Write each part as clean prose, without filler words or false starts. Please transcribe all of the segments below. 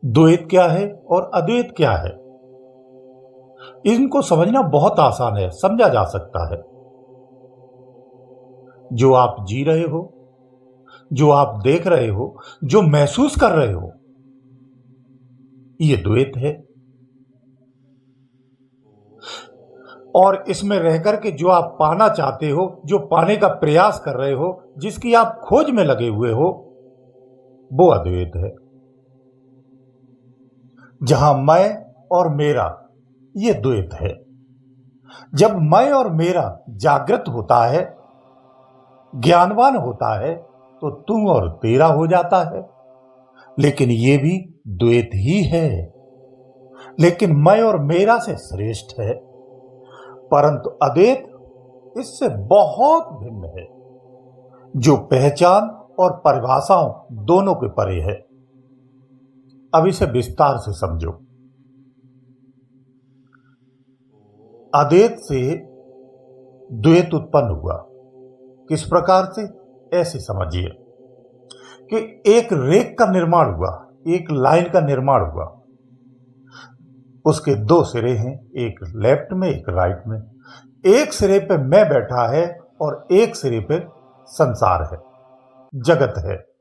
द्वैत क्या है और अद्वैत क्या है, इनको समझना बहुत आसान है, समझा जा सकता है। जो आप जी रहे हो, जो आप देख रहे हो, जो महसूस कर रहे हो, ये द्वैत है। और इसमें रहकर के जो आप पाना चाहते हो, जो पाने का प्रयास कर रहे हो, जिसकी आप खोज में लगे हुए हो, वो अद्वैत है। जहां मैं और मेरा, ये द्वैत है। जब मैं और मेरा जागृत होता है, ज्ञानवान होता है, तो तू और तेरा हो जाता है। लेकिन ये भी द्वैत ही है, लेकिन मैं और मेरा से श्रेष्ठ है। परंतु अद्वैत इससे बहुत भिन्न है, जो पहचान और परिभाषाओं दोनों के परे है। अब इसे विस्तार से समझो। अद्वैत से द्वैत उत्पन्न हुआ। किस प्रकार से, ऐसे समझिए कि एक रेख का निर्माण हुआ, एक लाइन का निर्माण हुआ। उसके दो सिरे हैं, एक लेफ्ट में एक राइट में। एक सिरे पे मैं बैठा है और एक सिरे पे संसार है, जगत है।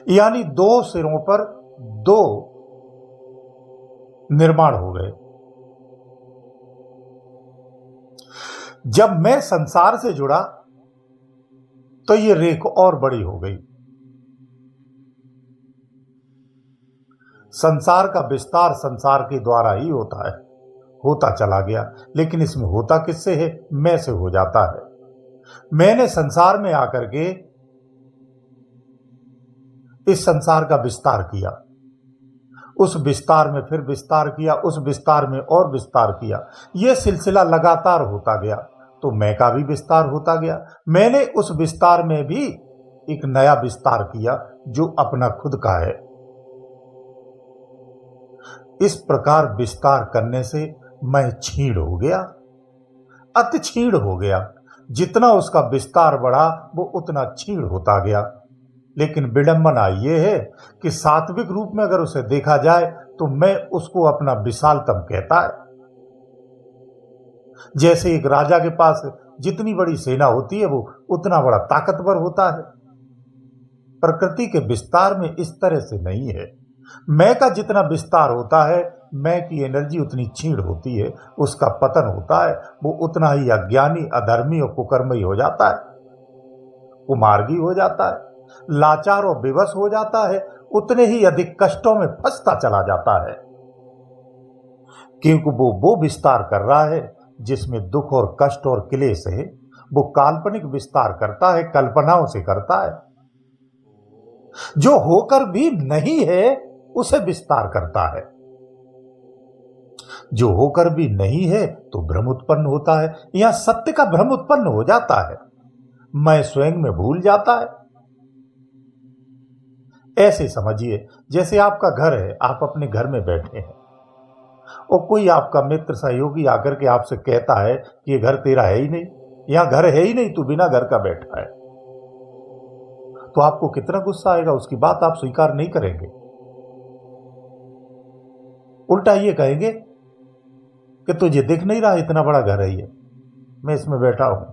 यानी दो सिरों पर दो निर्माण हो गए। जब मैं संसार से जुड़ा तो ये रेख और बड़ी हो गई। संसार का विस्तार संसार के द्वारा ही होता है, होता चला गया। लेकिन इसमें होता किससे है, मैं से हो जाता है। मैंने संसार में आकर के इस संसार का विस्तार किया, उस विस्तार में फिर विस्तार किया, उस विस्तार में और विस्तार किया। यह सिलसिला लगातार होता गया, तो मैं का भी विस्तार होता गया। मैंने उस विस्तार में भी एक नया विस्तार किया, जो अपना खुद का है। इस प्रकार विस्तार करने से मैं क्षीण हो गया, अति क्षीण हो गया। जितना उसका विस्तार बढ़ा, वो उतना क्षीण होता गया। लेकिन विडंबना यह है कि सात्विक रूप में अगर उसे देखा जाए तो मैं उसको अपना विशालतम कहता है। जैसे एक राजा के पास जितनी बड़ी सेना होती है, वो उतना बड़ा ताकतवर होता है। प्रकृति के विस्तार में इस तरह से नहीं है। मैं का जितना विस्तार होता है, मैं की एनर्जी उतनी क्षीण होती है, उसका पतन होता है। वो उतना ही अज्ञानी, अधर्मी और कुकर्मी हो जाता है, कुमार्गी हो जाता है, लाचार और विवश हो जाता है, उतने ही अधिक कष्टों में फंसता चला जाता है। क्योंकि वो विस्तार कर रहा है जिसमें दुख और कष्ट और क्लेश है। वो काल्पनिक विस्तार करता है, कल्पनाओं से करता है। जो होकर भी नहीं है उसे विस्तार करता है। जो होकर भी नहीं है तो भ्रम उत्पन्न होता है। यहां सत्य का भ्रम उत्पन्न हो जाता है, मैं स्वयं में भूल जाता है। ऐसे समझिए जैसे आपका घर है, आप अपने घर में बैठे हैं और कोई आपका मित्र सहयोगी आकर के आपसे कहता है कि ये घर तेरा है ही नहीं, यहां घर है ही नहीं, तू बिना घर का बैठा है। तो आपको कितना गुस्सा आएगा, उसकी बात आप स्वीकार नहीं करेंगे। उल्टा ये कहेंगे कि तुझे दिख नहीं रहा इतना बड़ा घर है ये, मैं इसमें बैठा हूं।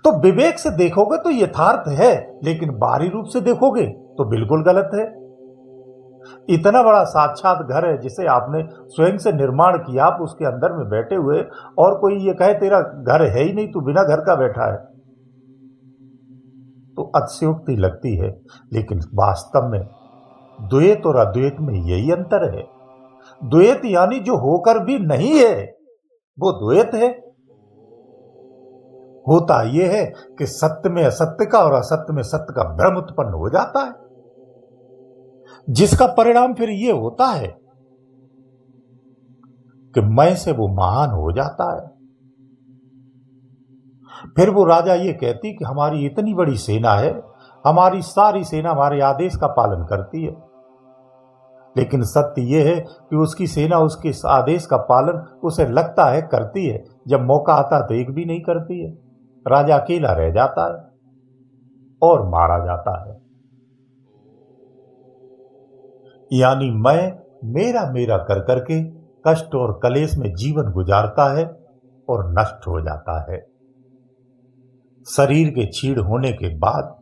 तो विवेक से देखोगे तो यथार्थ है, लेकिन बाहरी रूप से देखोगे तो बिल्कुल गलत है। इतना बड़ा साक्षात घर है जिसे आपने स्वयं से निर्माण किया, आप उसके अंदर में बैठे हुए, और कोई ये कहे तेरा घर है ही नहीं, तू बिना घर का बैठा है, तो अतिशयोक्ति लगती है। लेकिन वास्तव में द्वैत और अद्वैत में यही अंतर है। द्वैत यानी जो होकर भी नहीं है, वो द्वैत है। होता यह है कि सत्य में असत्य का और असत्य में सत्य का भ्रम उत्पन्न हो जाता है, जिसका परिणाम फिर यह होता है कि मैं से वो महान हो जाता है। फिर वो राजा ये कहती कि हमारी इतनी बड़ी सेना है, हमारी सारी सेना हमारे आदेश का पालन करती है। लेकिन सत्य यह है कि उसकी सेना उसके आदेश का पालन उसे लगता है करती है, जब मौका आता है तो एक भी नहीं करती है। राजा अकेला रह जाता है और मारा जाता है। यानी मैं मेरा मेरा कर करके कष्ट और कलेश में जीवन गुजारता है और नष्ट हो जाता है। शरीर के छीड़ होने के बाद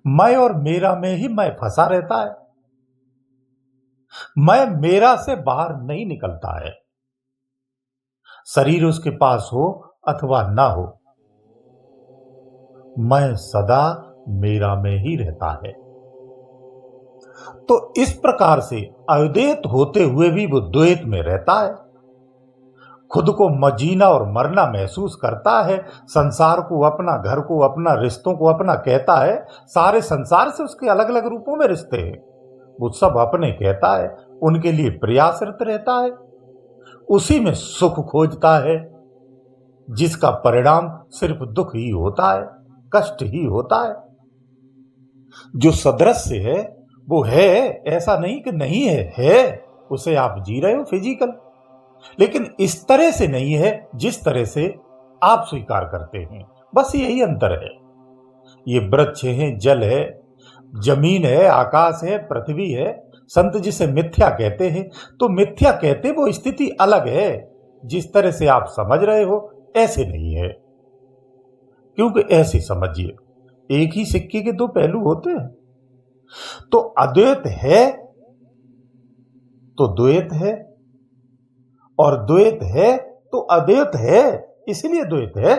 मैं और मेरा में ही मैं फंसा रहता है। मैं मेरा से बाहर नहीं निकलता है। शरीर उसके पास हो अथवा ना हो, मैं सदा मेरा में ही रहता है। तो इस प्रकार से अद्वैत होते हुए भी वो द्वैत में रहता है। खुद को जीना और मरना महसूस करता है। संसार को अपना, घर को अपना, रिश्तों को अपना कहता है। सारे संसार से उसके अलग अलग रूपों में रिश्ते हैं, वो सब अपने कहता है। उनके लिए प्रयासरत रहता है, उसी में सुख खोजता है, जिसका परिणाम सिर्फ दुख ही होता है, कष्ट ही होता है। जो सदृश्य है वो है, ऐसा नहीं कि नहीं है। उसे आप जी रहे हो फिजिकल, लेकिन इस तरह से नहीं है जिस तरह से आप स्वीकार करते हैं। बस यही अंतर है। ये वृक्ष है, जल है, जमीन है, आकाश है, पृथ्वी है। संत जिसे मिथ्या कहते हैं, तो मिथ्या कहते वो स्थिति अलग है। जिस तरह से आप समझ रहे हो ऐसे नहीं है। क्योंकि ऐसे समझिए, एक ही सिक्के के दो पहलू होते हैं। तो अद्वैत है तो द्वैत है, और द्वैत है तो अद्वैत है, इसलिए द्वैत है।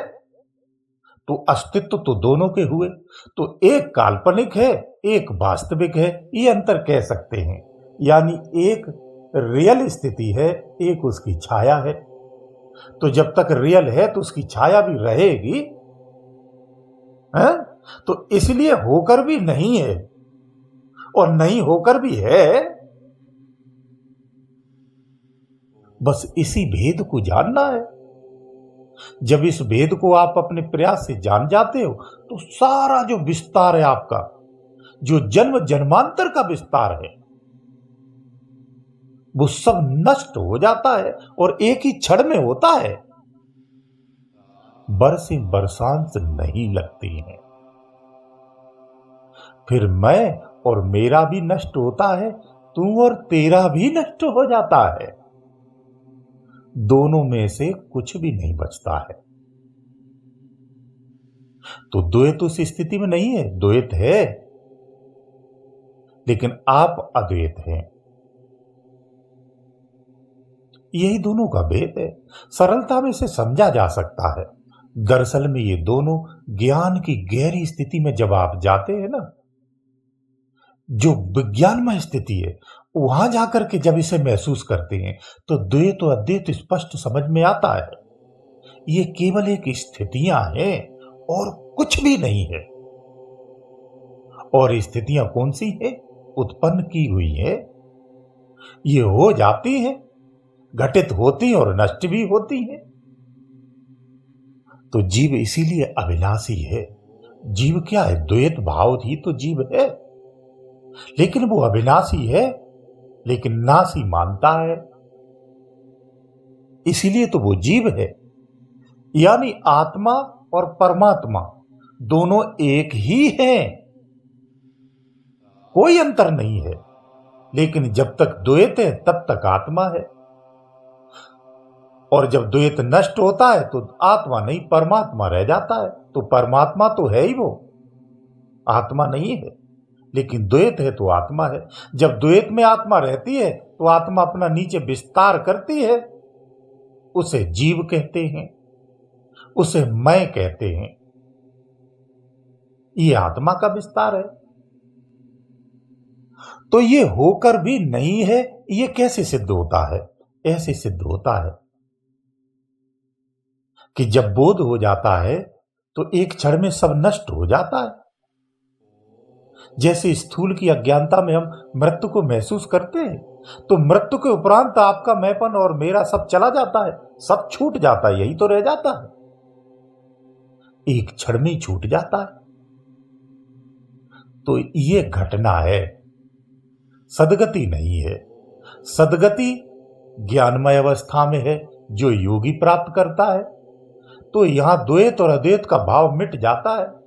तो अस्तित्व तो दोनों के हुए। तो एक काल्पनिक है, एक वास्तविक है, ये अंतर कह सकते हैं। यानी एक रियल स्थिति है, एक उसकी छाया है। तो जब तक रियल है तो उसकी छाया भी रहेगी, है? तो इसलिए होकर भी नहीं है और नहीं होकर भी है। बस इसी भेद को जानना है। जब इस भेद को आप अपने प्रयास से जान जाते हो, तो सारा जो विस्तार है आपका, जो जन्म जन्मांतर का विस्तार है, वो सब नष्ट हो जाता है और एक ही क्षण में होता है। बरसें बरसांत नहीं लगती हैं। फिर मैं और मेरा भी नष्ट होता है, तू और तेरा भी नष्ट हो जाता है। दोनों में से कुछ भी नहीं बचता है। तो द्वैत उस स्थिति में नहीं है, द्वैत है, लेकिन आप अद्वैत हैं। यही दोनों का भेद है। सरलता में इसे समझा जा सकता है। दरअसल में ये दोनों ज्ञान की गहरी स्थिति में जब आप जाते हैं ना, जो विज्ञानमय स्थिति है, वहां जाकर के जब इसे महसूस करते हैं, तो द्वैत और अद्वैत स्पष्ट समझ में आता है। ये केवल एक स्थितियां हैं और कुछ भी नहीं है। और स्थितियां कौन सी है? उत्पन्न की हुई है। ये हो जाती है, घटित होती और नष्ट भी होती है। तो जीव इसीलिए अविनाशी है। जीव क्या है? द्वैत भाव ही तो जीव है। लेकिन वो अविनाशी है, लेकिन नाशी मानता है, इसीलिए तो वो जीव है। यानी आत्मा और परमात्मा दोनों एक ही हैं, कोई अंतर नहीं है। लेकिन जब तक द्वैत है तब तक आत्मा है, और जब द्वैत नष्ट होता है तो आत्मा नहीं परमात्मा रह जाता है। तो परमात्मा तो है ही, वो आत्मा नहीं है। लेकिन द्वैत है तो आत्मा है। जब द्वैत में आत्मा रहती है तो आत्मा अपना नीचे विस्तार करती है, उसे जीव कहते हैं, उसे मैं कहते हैं। ये आत्मा का विस्तार है। तो ये होकर भी नहीं है, ये कैसे सिद्ध होता है? ऐसे सिद्ध होता है कि जब बोध हो जाता है तो एक क्षण में सब नष्ट हो जाता है। जैसे स्थूल की अज्ञानता में हम मृत्यु को महसूस करते हैं, तो मृत्यु के उपरांत आपका मैंपन और मेरा सब चला जाता है, सब छूट जाता है, यही तो रह जाता है, एक क्षण में छूट जाता है। तो ये घटना है, सदगति नहीं है। सदगति ज्ञानमय अवस्था में है, जो योगी प्राप्त करता है। तो यहां द्वैत और अद्वैत का भाव मिट जाता है।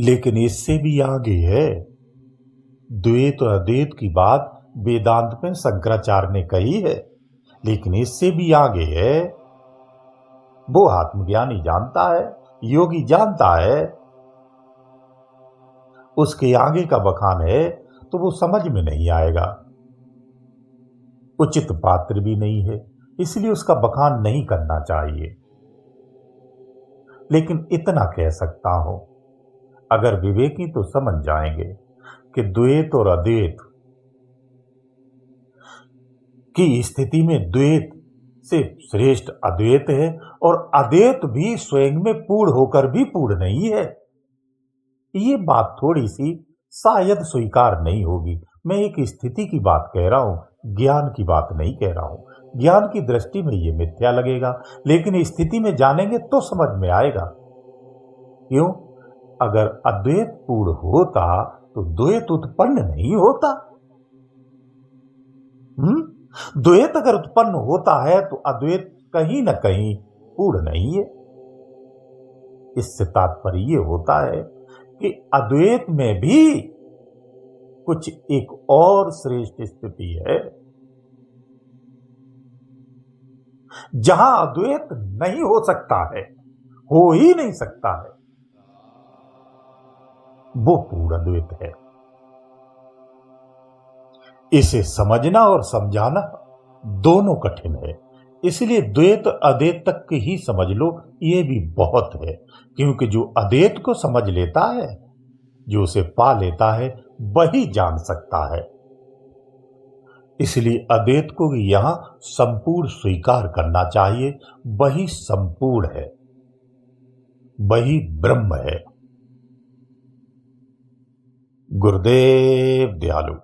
लेकिन इससे भी आगे है। द्वैत और अद्वैत की बात वेदांत में शंकराचार्य ने कही है, लेकिन इससे भी आगे है। वो आत्मज्ञानी जानता है, योगी जानता है, उसके आगे का बखान है तो वो समझ में नहीं आएगा। उचित पात्र भी नहीं है, इसलिए उसका बखान नहीं करना चाहिए। लेकिन इतना कह सकता हूं, अगर विवेकी तो समझ जाएंगे कि द्वैत और अद्वैत की स्थिति में द्वैत से श्रेष्ठ अद्वैत है, और अद्वैत भी स्वयं में पूर्ण होकर भी पूर्ण नहीं है। ये बात थोड़ी सी शायद स्वीकार नहीं होगी। मैं एक स्थिति की बात कह रहा हूं, ज्ञान की बात नहीं कह रहा हूं। ज्ञान की दृष्टि में ये मिथ्या लगेगा, लेकिन स्थिति में जानेंगे तो समझ में आएगा। क्यों? अगर अद्वैत पूर्ण होता तो द्वैत उत्पन्न नहीं होता। द्वैत अगर उत्पन्न होता है तो अद्वैत कहीं ना कहीं पूर्ण नहीं है। इससे तात्पर्य यह होता है कि अद्वैत में भी कुछ एक और श्रेष्ठ स्थिति है, जहां अद्वैत नहीं हो सकता है, हो ही नहीं सकता है, वो पूर्ण अद्वैत है। इसे समझना और समझाना दोनों कठिन है, इसलिए द्वैत अद्वैत तक ही समझ लो, ये भी बहुत है। क्योंकि जो अद्वैत को समझ लेता है, जो उसे पा लेता है, वही जान सकता है। इसलिए अद्वैत को यहां संपूर्ण स्वीकार करना चाहिए। वही संपूर्ण है, वही ब्रह्म है। गुरुदेव दयालु।